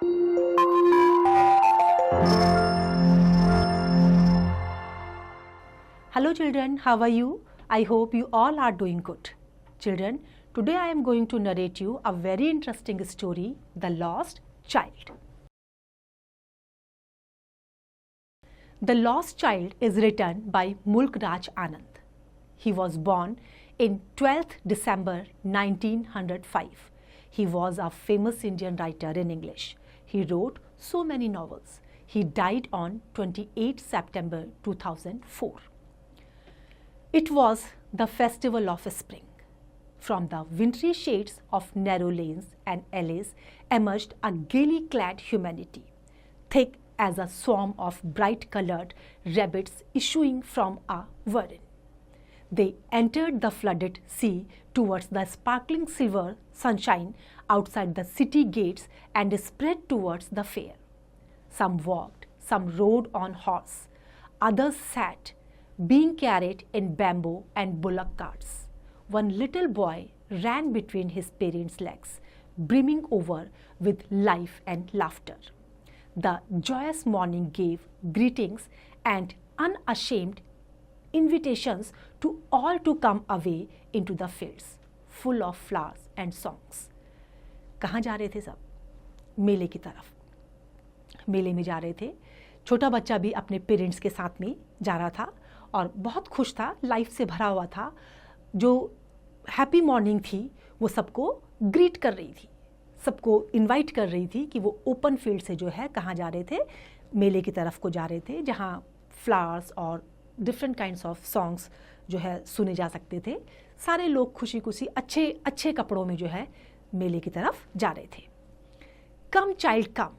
Hello children, how are you? I hope you all are doing good. Children, today I am going to narrate you a very interesting story, The Lost Child. The Lost Child is written by Mulk Raj Anand. He was born in 12th December 1905. He was a famous Indian writer in English. He wrote so many novels. He died on 28 September 2004. It was the festival of spring. From the wintry shades of narrow lanes and alleys emerged a gaily clad humanity, thick as a swarm of bright-colored rabbits issuing from a warren. They entered the flooded sea towards the sparkling silver sunshine outside the city gates and spread towards the fair. Some walked, some rode on horse, others sat, being carried in bamboo and bullock carts. One little boy ran between his parents' legs, brimming over with life and laughter. The joyous morning gave greetings and unashamed invitations to all to come away into the fields, full of flowers and songs. कहाँ जा रहे थे सब? मेले की तरफ. मेले में जा रहे थे. छोटा बच्चा भी अपने पेरेंट्स के साथ में जा रहा था और बहुत खुश था, लाइफ से भरा हुआ था. जो हैप्पी मॉर्निंग थी वो सबको ग्रीट कर रही थी, सबको इनवाइट कर रही थी कि वो ओपन फील्ड से जो है कहाँ जा रहे थे, मेले की तरफ को जा रहे थे जहाँ फ्लावर्स और डिफरेंट काइंड्स ऑफ सॉन्ग्स जो है सुने जा सकते थे. सारे लोग खुशी खुशी अच्छे अच्छे कपड़ों में जो है मेले की तरफ जा रहे थे. कम child come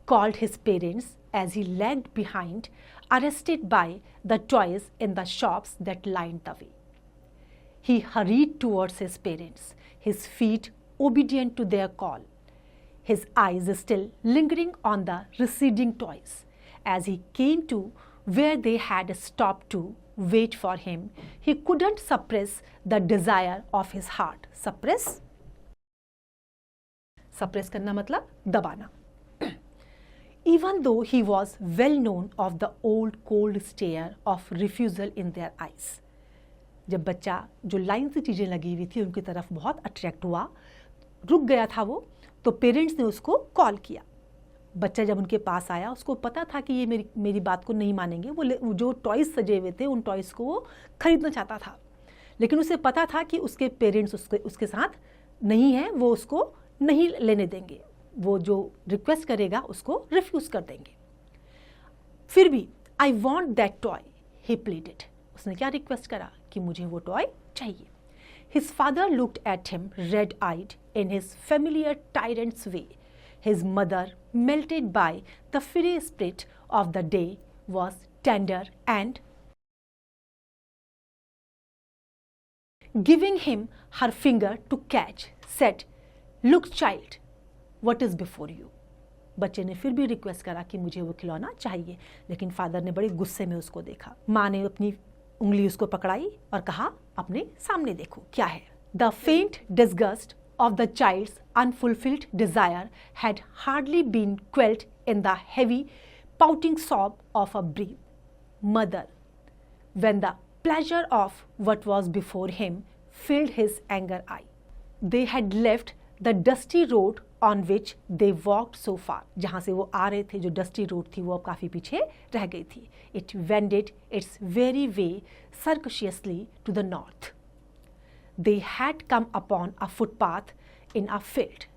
called his parents as he lagged behind, arrested by the toys in the shops that lined the way. He hurried towards his parents, his feet obedient to their call, his eyes still lingering on the receding toys. As he came to where they had stopped to wait for him, he couldn't suppress the desire of his heart. Suppress करना मतलब दबाना. Even though he was well known of the old cold stare of refusal in their eyes. जब बच्चा जो line से चीज़ें लगी हुई थी उनकी तरफ बहुत अट्रैक्ट हुआ, रुक गया था वो, तो पेरेंट्स ने उसको कॉल किया. बच्चा जब उनके पास आया उसको पता था कि ये मेरी बात को नहीं मानेंगे. वो जो टॉयज़ सजे हुए थे उन टॉयज़ को वो खरीदना चाहता था, लेकिन उसे पता था कि उसके पेरेंट्स उसके साथ नहीं हैं, वो उसको नहीं लेने देंगे, वो जो रिक्वेस्ट करेगा उसको रिफ्यूज़ कर देंगे. फिर भी I want that toy, he pleaded. उसने क्या रिक्वेस्ट करा कि मुझे वो टॉय चाहिए. His father looked at him red eyed in his familiar tyrants way. His mother, melted by the free spirit of the day, was tender and giving him her finger to catch, said, look child, What is before you? बच्चे ने फिर भी request करा कि मुझे वो खिलौना चाहिए, लेकिन फादर ने बड़े गुस्से में उसको देखा. माँ ने अपनी उंगली उसको पकड़ाई और कहा, अपने सामने देखो क्या है. The faint disgust of the child's unfulfilled desire had hardly been quelled in the heavy pouting sob of a brave mother when the pleasure of what was before him filled his anger eye. They had left the dusty road on which they walked so far. जहाँ से वो आ रहे थे, जो dusty road थी वो अब काफ़ी पीछे रह गई थी. It wended its very way circuitously to the north. They had come upon a footpath in a field.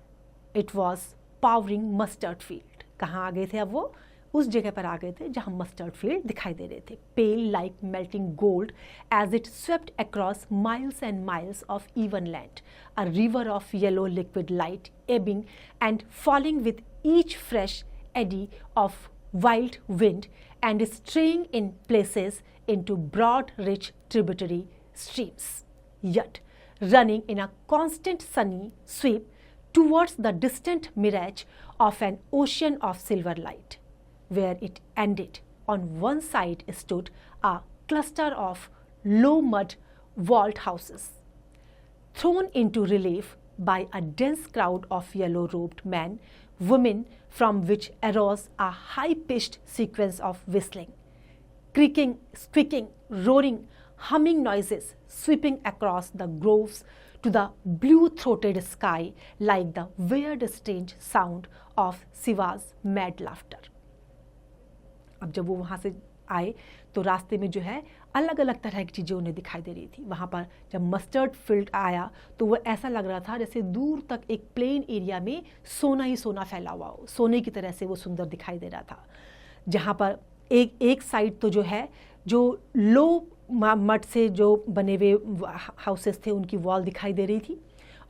It was powering mustard field. कहाँ आ गए थे अब वो? उस जगह पर आ गए थे जहाँ मस्टर्ड फील्ड दिखाई दे रहे थे. Pale like melting gold as it swept across miles and miles of even land, a river of yellow liquid light ebbing and falling with each fresh eddy of wild wind and straying in places into broad rich tributary streams, yet running in a constant sunny sweep towards the distant mirage of an ocean of silver light. Where it ended, on one side stood a cluster of low mud walled houses, thrown into relief by a dense crowd of yellow-robed men women from which arose a high-pitched sequence of whistling, creaking, squeaking, roaring, humming noises sweeping across the groves to the blue-throated sky like the weird strange sound of Shiva's mad laughter. अब जब वो वहाँ से आए तो रास्ते में जो है अलग अलग तरह की चीज़ें उन्हें दिखाई दे रही थी. वहाँ पर जब मस्टर्ड फील्ड आया तो वो ऐसा लग रहा था जैसे दूर तक एक प्लेन एरिया में सोना ही सोना फैला हुआ हो, सोने की तरह से वो सुंदर दिखाई दे रहा था. जहाँ पर एक साइड तो जो है जो लो मड से जो बने हुए हाउसेस थे उनकी वॉल दिखाई दे रही थी,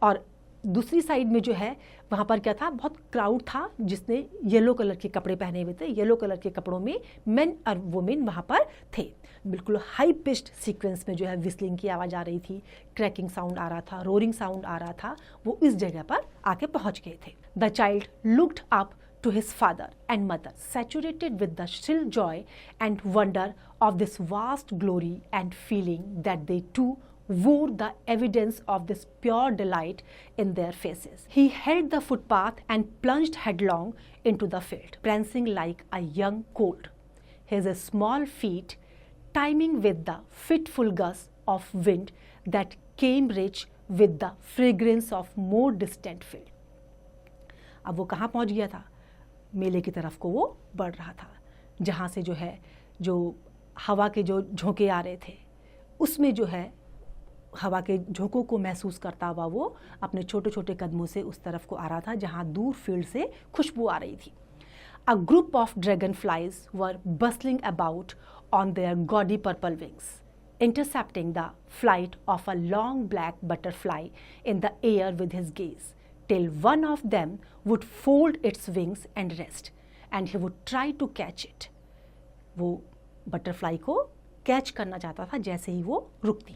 और दूसरी साइड में जो है वहाँ पर क्या था, बहुत क्राउड था जिसने येलो कलर के कपड़े पहने हुए थे. येलो कलर के कपड़ों में मेन और वुमेन वहाँ पर थे. बिल्कुल हाई पिच्ड सीक्वेंस में जो है विस्लिंग की आवाज़ आ रही थी, क्रैकिंग साउंड आ रहा था, रोरिंग साउंड आ रहा था. वो इस जगह पर आके पहुँच गए थे. The child looked up to his father and mother, saturated with the shrill joy and wonder of this vast glory, and feeling that they too wore the evidence of this pure delight in their faces. He held the footpath and plunged headlong into the field, prancing like a young colt, his small feet timing with the fitful gusts of wind that came rich with the fragrance of more distant field. अब वो कहाँ पहुँच गया था? मेले की तरफ को वो बढ़ रहा था, जहाँ से जो है जो हवा के जो झोंके आ रहे थे उसमें जो है हवा के झोंकों को महसूस करता हुआ वो अपने छोटे छोटे कदमों से उस तरफ को आ रहा था जहाँ दूर फील्ड से खुशबू आ रही थी. A group of dragonflies were bustling about on their gaudy purple wings, intercepting the flight of a long black butterfly in the air with his gaze, till one of them would fold its wings and rest, and he would try to catch it. वो butterfly को catch करना चाहता था जैसे ही वो रुकती,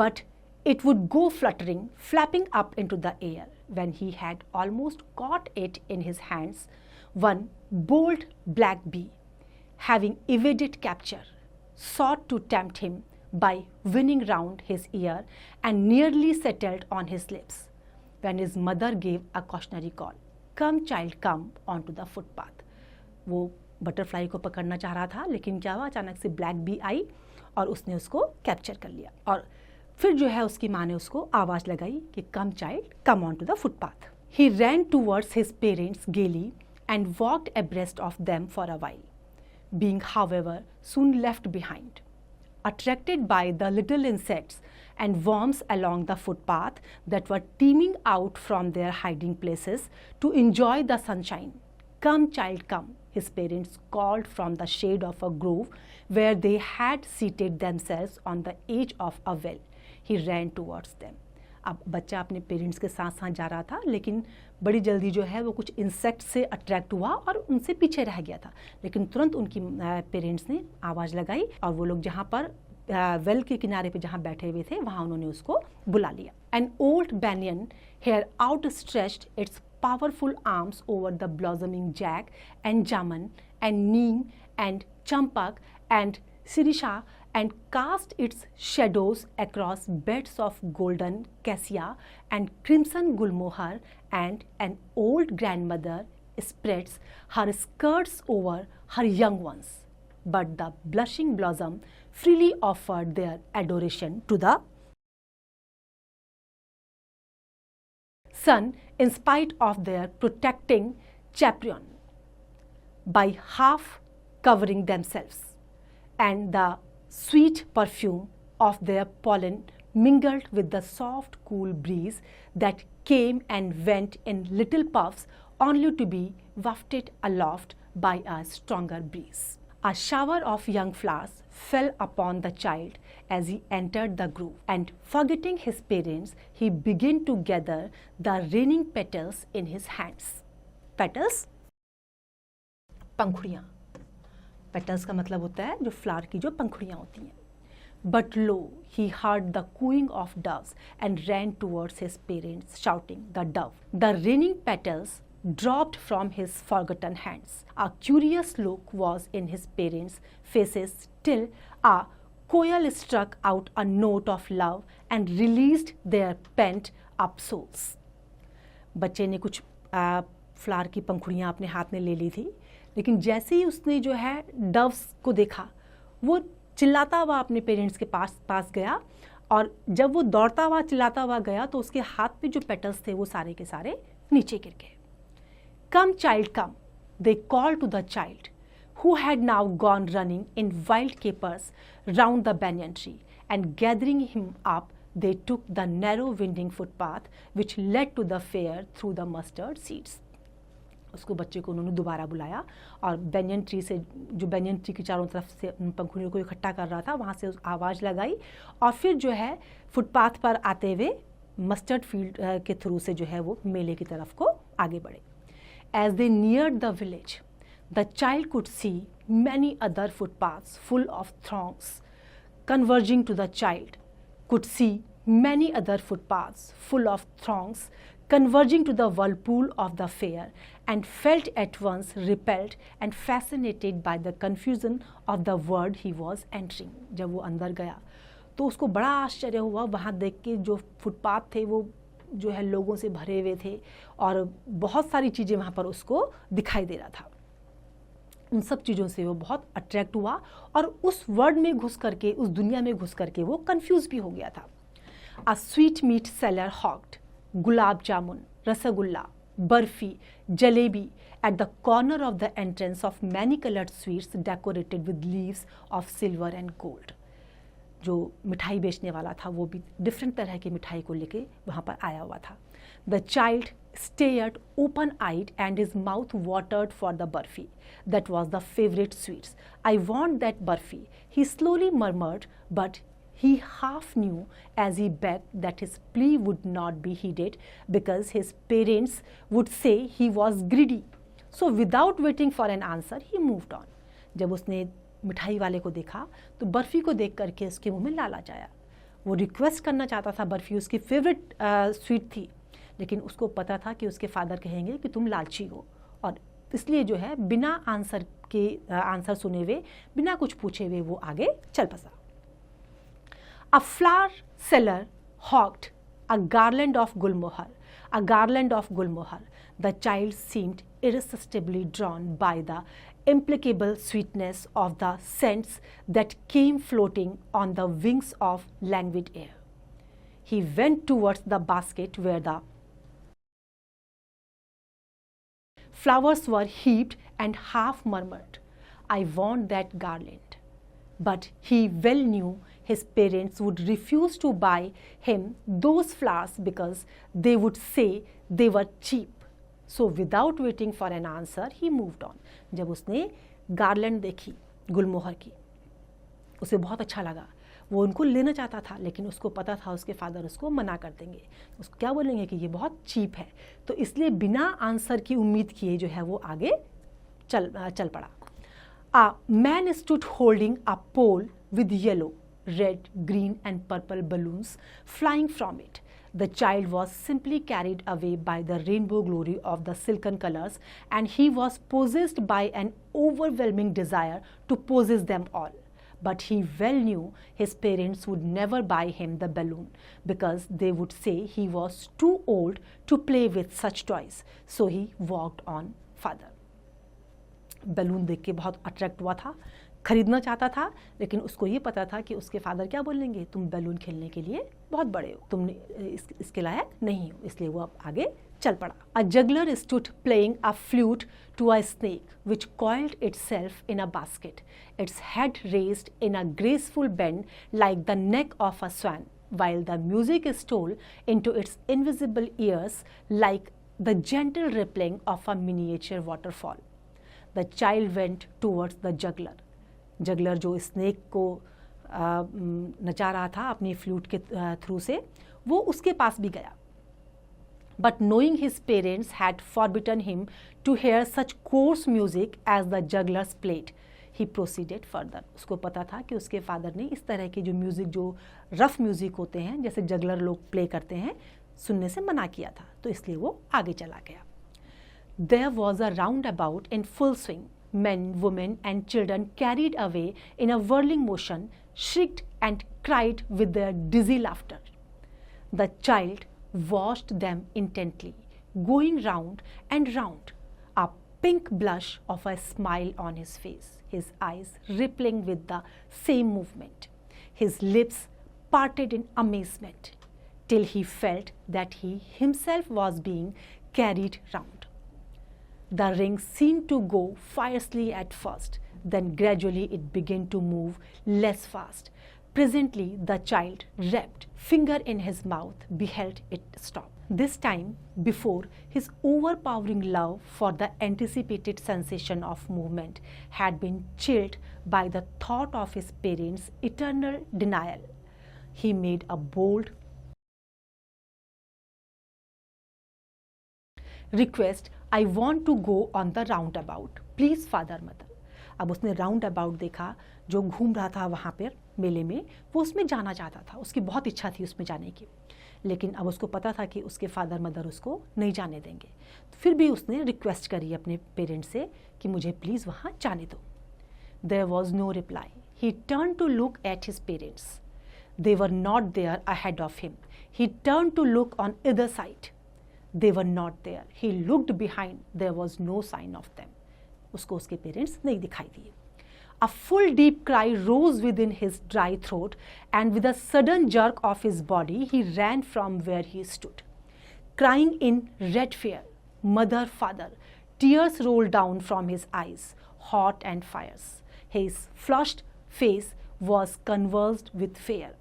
but it would go fluttering, flapping up into the air. When he had almost caught it in his hands, one bold black bee, having evaded capture, sought to tempt him by winning round his ear and nearly settled on his lips, when his mother gave a cautionary call, "Come child, come onto the footpath." वो butterfly को पकड़ना चाह रहा था, लेकिन क्या हुआ, अचानक से ब्लैक बी आई और उसने उसको कैप्चर कर लिया. और फिर जो है उसकी माँ ने उसको आवाज़ लगाई कि "Come child, come onto the footpath." He ran towards his parents gaily and walked abreast of them for a while, being however soon left behind, attracted by the little insects and worms along the footpath that were teeming out from their hiding places to enjoy the sunshine. "Come child, come," his parents called from the shade of a grove where they had seated themselves on the edge of a well. He ran towards them. अब बच्चा अपने parents के साथ साथ जा रहा था, लेकिन बड़ी जल्दी जो है वो कुछ इंसेक्ट से अट्रैक्ट हुआ और उनसे पीछे रह गया था. लेकिन तुरंत उनकी पेरेंट्स ने आवाज़ लगाई और वो लोग जहाँ पर वेल के किनारे पे जहाँ बैठे हुए थे वहाँ उन्होंने उसको बुला लिया. An old banyan here outstretched its powerful arms over the blossoming jack and jamun and neem and champak and sirisha and cast its shadows across beds of golden cassia and crimson gulmohar, and an old grandmother spreads her skirts over her young ones. But the blushing blossom freely offered their adoration to the sun in spite of their protecting chaperon, by half covering themselves, and the sweet perfume of their pollen mingled with the soft cool breeze that came and went in little puffs, only to be wafted aloft by a stronger breeze. A shower of young flowers fell upon the child as he entered the grove, and forgetting his parents, he began to gather the raining petals in his hands. Petals, पंखुड़ियाँ. Petals का मतलब होता है जो flower की जो पंखुड़ियाँ होती हैं. But lo, he heard the cooing of doves and ran towards his parents, shouting, "The dove!" The raining petals dropped from his forgotten hands. A curious look was in his parents' faces till a koel struck out a note of love and released their pent-up souls. बच्चे ने कुछ flower की पंखुड़ियाँ अपने हाथ में ले ली थी, लेकिन जैसे ही उसने जो है डव्स को देखा, वो चिल्लाता हुआ अपने पेरेंट्स के पास गया, और जब वो दौड़ता हुआ चिल्लाता हुआ गया तो उसके हाथ पे जो पेटल्स थे वो सारे के सारे नीचे गिर गए। Come child come, they call to the child who had now gone running in wild capers round the banyan tree, and gathering him up they took the narrow winding footpath which led to the fair through the mustard seeds. उसको बच्चे को उन्होंने दोबारा बुलाया और बैंयन tree से, जो बैंयन tree की चारों तरफ से पंखुड़ियों को इकट्ठा कर रहा था, वहाँ से आवाज़ लगाई और फिर जो है फुटपाथ पर आते हुए मस्टर्ड फील्ड के थ्रू से जो है वो मेले की तरफ को आगे बढ़े। As they neared the village, the child could see many other footpaths full of throngs converging to the child, could see many other footpaths full of throngs converging to the whirlpool of the fair, and felt at once repelled and fascinated by the confusion of the world he was entering. जब वो अंदर गया तो उसको बड़ा आश्चर्य हुआ, वहाँ देख के जो फुटपाथ थे वो जो है लोगों से भरे हुए थे और बहुत सारी चीज़ें वहाँ पर उसको दिखाई दे रहा था। उन सब चीज़ों से वो बहुत अट्रैक्ट हुआ और उस वर्ल्ड में घुस करके, उस दुनिया में घुस करके वो कंफ्यूज भी हो गया था। A sweetmeat seller hawked gulab jamun, rasgulla, barfi, jalebi at the corner of the entrance of many coloured sweets decorated with leaves of silver and gold. जो मिठाई बेचने वाला था वो भी डिफरेंट तरह की मिठाई को लेके वहाँ पर आया हुआ था। The child stared open-eyed and his mouth watered for the burfi. That was the favorite sweets. I want that burfi, he slowly murmured, but he half knew as he begged that his plea would not be heeded because his parents would say he was greedy. So without waiting for an answer, he moved on. जब उसने मिठाई वाले को देखा तो बर्फ़ी को देख करके उसके मुंह में लाल आ जाया। वो रिक्वेस्ट करना चाहता था, बर्फ़ी उसकी फेवरेट स्वीट थी, लेकिन उसको पता था कि उसके फादर कहेंगे कि तुम लालची हो, और इसलिए जो है बिना आंसर सुने हुए, बिना कुछ पूछे हुए वो आगे चल बसा। A flower seller hawked a garland of gulmohar, a garland of gulmohar. The child seemed irresistibly drawn by the implacable sweetness of the scents that came floating on the wings of languid air. He went towards the basket where the flowers were heaped and half murmured, I want that garland. But he well knew his parents would refuse to buy him those flowers because they would say they were cheap. So without waiting for an answer, he moved on. जब उसने garland देखी गुलमोहर की, उसे बहुत अच्छा लगा, वो उनको लेना चाहता था, लेकिन उसको पता था उसके फादर उसको मना कर देंगे, उसको क्या बोलेंगे कि ये बहुत चीप है, तो इसलिए बिना आंसर की उम्मीद किए जो है वो आगे चल पड़ा। A man stood holding a pole with yellow, red, green and purple balloons flying from it. The child was simply carried away by the rainbow glory of the silken colors, and he was possessed by an overwhelming desire to possess them all. But he well knew his parents would never buy him the balloon because they would say he was too old to play with such toys. So he walked on further. Balloon देख के बहुत attract हुआ था, खरीदना चाहता था, लेकिन उसको ये पता था कि उसके फादर क्या बोलेंगे, तुम बैलून खेलने के लिए बहुत बड़े हो, तुम इसके लायक नहीं हो, इसलिए वो अब आगे चल पड़ा। A juggler stood playing a flute to a snake which coiled itself in a basket, its head raised in a graceful bend like the neck of a swan, while the music stole into its invisible ears like the gentle rippling of a miniature waterfall. The child went towards the juggler. Juggler जो snake को नचा रहा था अपनी flute के through से, वो उसके पास भी गया। But knowing his parents had forbidden him to hear such coarse music as the jugglers played, he proceeded further. उसको पता था कि उसके फादर ने इस तरह के जो म्यूज़िक, जो रफ म्यूज़िक होते हैं जैसे जगलर लोग प्ले करते हैं, सुनने से मना किया था, तो इसलिए वो आगे चला गया। There was a roundabout in full swing. Men, women and children carried away in a whirling motion, shrieked and cried with their dizzy laughter. The child watched them intently, going round and round, a pink blush of a smile on his face, his eyes rippling with the same movement, his lips parted in amazement, till he felt that he himself was being carried round. The ring seemed to go fiercely at first, then gradually it began to move less fast. Presently, the child, wrapped finger in his mouth, beheld it stop. This time before, his overpowering love for the anticipated sensation of movement had been chilled by the thought of his parents' eternal denial. He made a bold request, I want to go on the roundabout. Please, father, mother. अब उसने round about देखा जो घूम रहा था वहाँ पर मेले में, वो उसमें जाना चाहता था, उसकी बहुत इच्छा थी उसमें जाने की, लेकिन अब उसको पता था कि उसके फादर मदर उसको नहीं जाने देंगे। तो फिर भी उसने रिक्वेस्ट करी अपने पेरेंट्स से कि मुझे प्लीज़ वहाँ जाने दो। There was no reply. He turned to look at his parents. They were not there ahead of him. He turned to look on either side. They were not there. He looked behind. There was no sign of them. उसको उसके parents नहीं दिखाई दिए। A full deep cry rose within his dry throat, and with a sudden jerk of his body, he ran from where he stood. Crying in red fear, mother, father, tears rolled down from his eyes, hot and fierce. His flushed face was convulsed with fear.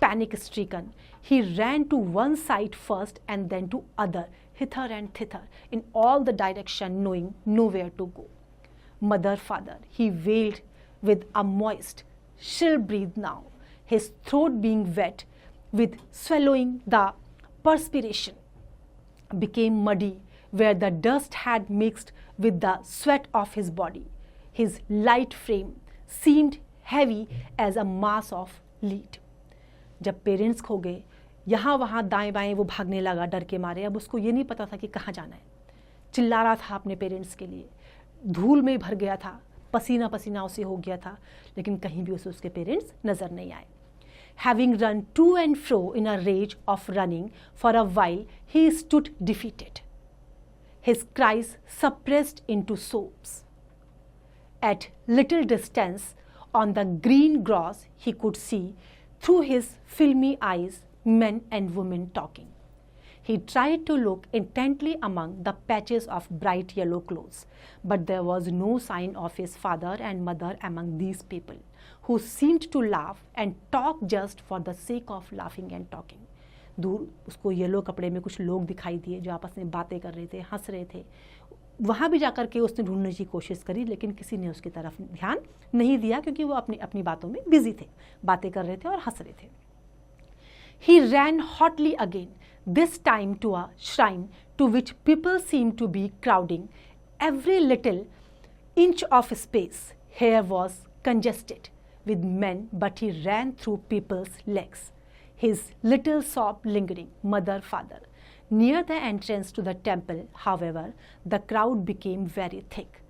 Panic-stricken, he ran to one side first and then to other, hither and thither, in all the direction, knowing nowhere to go. Mother, father, he wailed with a moist, chill breath now, his throat being wet with swallowing. The perspiration became muddy where the dust had mixed with the sweat of his body. His light frame seemed heavy as a mass of lead. जब parents खो गए, यहाँ वहाँ दाएं बाएं वो भागने लगा डर के मारे। अब उसको ये नहीं पता था कि कहाँ जाना है। चिल्ला रहा था अपने पेरेंट्स के लिए, धूल में भर गया था, पसीना पसीना उसे हो गया था, लेकिन कहीं भी उसे उसके पेरेंट्स नजर नहीं आए। Having run to and fro in a rage of running for a while, he stood defeated, his cries suppressed into sobs. At little distance on the green grass, he could see through his filmy eyes men and women talking. He tried to look intently among the patches of bright yellow clothes, but there was no sign of his father and mother among these people, who seemed to laugh and talk just for the sake of laughing and talking. दूर उसको yellow कपड़े में कुछ लोग दिखाई दिए जो आपस में बातें कर रहे थे, हंस रहे थे। वहाँ भी जाकर के उसने ढूंढने की कोशिश करी, लेकिन किसी ने उसकी तरफ ध्यान नहीं दिया, क्योंकि वो अपनी अपनी बातों में बिजी थे, बातें कर रहे थे और हंस रहे थे। He ran hotly again, this time to a shrine to which people seemed to be crowding. Every little inch of space here was congested with men, but he ran through people's legs, his little sob lingering, mother, father. Near the entrance to the temple, however, the crowd became very thick.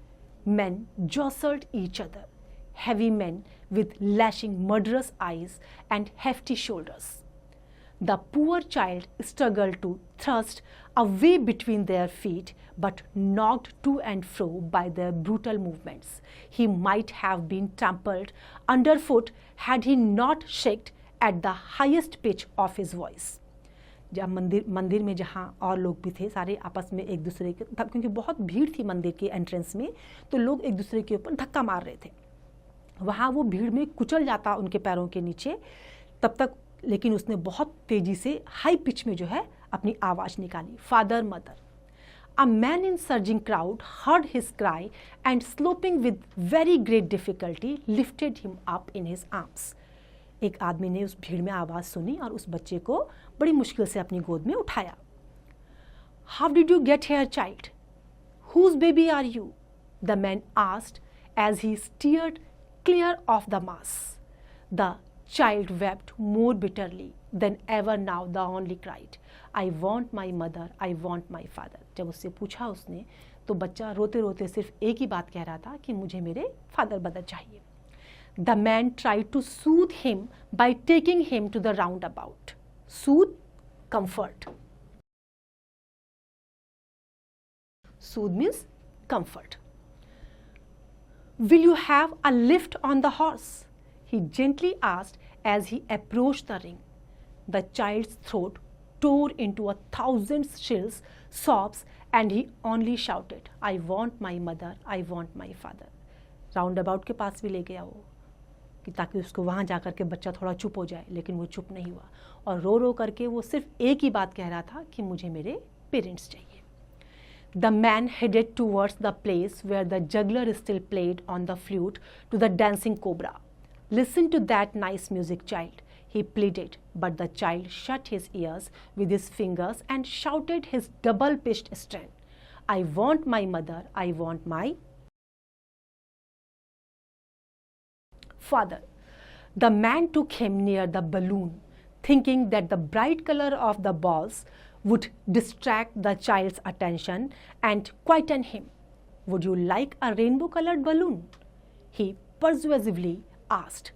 Men jostled each other, heavy men with lashing murderous eyes and hefty shoulders. The poor child struggled to thrust a way between their feet, but knocked to and fro by their brutal movements. He might have been trampled underfoot had he not shrieked at the highest pitch of his voice. जब मंदिर में जहाँ और लोग भी थे, सारे आपस में एक दूसरे के, क्योंकि बहुत भीड़ थी मंदिर के एंट्रेंस में, तो लोग एक दूसरे के ऊपर धक्का मार रहे थे। वहाँ वो भीड़ में कुचल जाता उनके पैरों के नीचे, तब तक लेकिन उसने बहुत तेजी से हाई पिच में जो है अपनी आवाज़ निकाली, father mother. A man in surging crowd heard his cry and sloping with very great difficulty lifted him up in his arms. एक आदमी ने उस भीड़ में आवाज़ सुनी और उस बच्चे को बड़ी मुश्किल से अपनी गोद में उठाया। How did you get here, child? Whose baby are you? The man asked as he steered clear of the mass. The child wept more bitterly than ever now. The only cried, I want my mother, I want my father. जब उससे पूछा उसने, तो बच्चा रोते रोते सिर्फ एक ही बात कह रहा था कि मुझे मेरे फादर मदर चाहिए। The man tried to soothe him by taking him to the roundabout. Soothe, comfort. Soothe means comfort. Will you have a lift on the horse? He gently asked as he approached the ring. The child's throat tore into 1,000 shrill sobs and he only shouted, I want my mother, I want my father. Round about के पास भी ले गया वो कि ताकि उसको वहाँ जा कर के बच्चा थोड़ा चुप हो जाए, लेकिन वो चुप नहीं हुआ और रो रो करके वो सिर्फ एक ही बात कह रहा था कि मुझे मेरे पेरेंट्स चाहिए. The man headed towards the place where the juggler still played on the flute to the dancing cobra. Listen to that nice music, child, he pleaded, but the child shut his ears with his fingers and shouted his double-pitched strain. I want my mother, I want my father. The man took him near the balloon, thinking that the bright color of the balls would distract the child's attention and quieten him. Would you like a rainbow-colored balloon? He persuasively asked.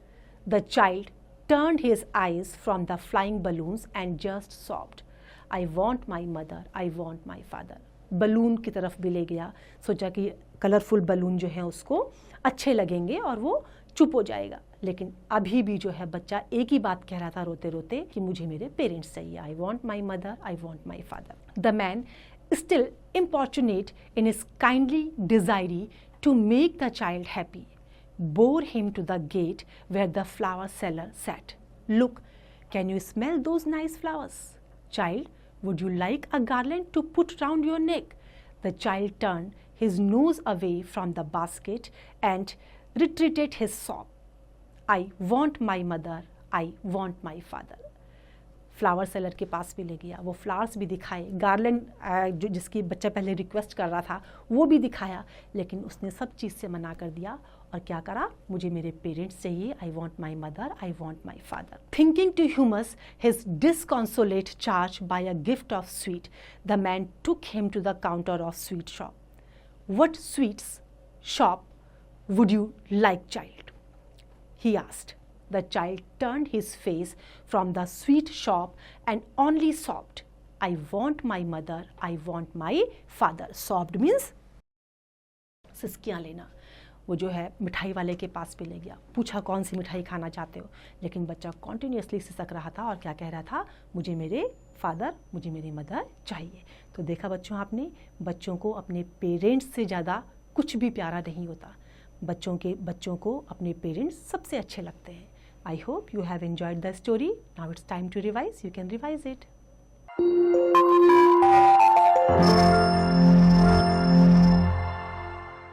The child turned his eyes from the flying balloons and just sobbed. I want my mother, I want my father. Balloon की तरफ भी ले गया, सोचा कि colourful balloon जो है उसको अच्छे लगेंगे और वो चुप हो जाएगा, लेकिन अभी भी जो है बच्चा एक ही बात कह रहा था रोते रोते कि मुझे मेरे पेरेंट्स चाहिए. I want my mother, I want my father. The man still importunate in his kindly desire to make the child happy, bore him to the gate where the flower seller sat. Look, can you smell those nice flowers? Child, would you like a garland to put round your neck? The child turned his nose away from the basket and retreated his sob. I want my mother, I want my father. Flower seller के पास भी ले गया, वो flowers भी दिखाए, garland जो जिसकी बच्चा पहले रिक्वेस्ट कर रहा था वो भी दिखाया, लेकिन उसने सब चीज़ से मना कर दिया और क्या करा, मुझे मेरे पेरेंट्स चाहिए, I want my mother, I want my father. Thinking to humour his disconsolate charge by a gift of sweet, the man took him to the counter of sweet shop. What sweets shop would you like, child? he asked. The child turned his face from the sweet shop and only sobbed. I want my mother, I want my father. Sobbed means सिसकियाँ लेना. वो जो है मिठाई वाले के पास भी ले गया, पूछा कौन सी मिठाई खाना चाहते हो, लेकिन बच्चा कॉन्टिन्यूसली सिसक रहा था और क्या कह रहा था, मुझे मेरे फादर, मुझे मेरी मदर चाहिए. तो देखा बच्चों आपने, बच्चों को अपने पेरेंट्स से ज़्यादा कुछ भी प्यारा नहीं होता. बच्चों को अपने पेरेंट्स सबसे अच्छे लगते हैं. I hope you have enjoyed the story. Now it's time to revise. You can revise it.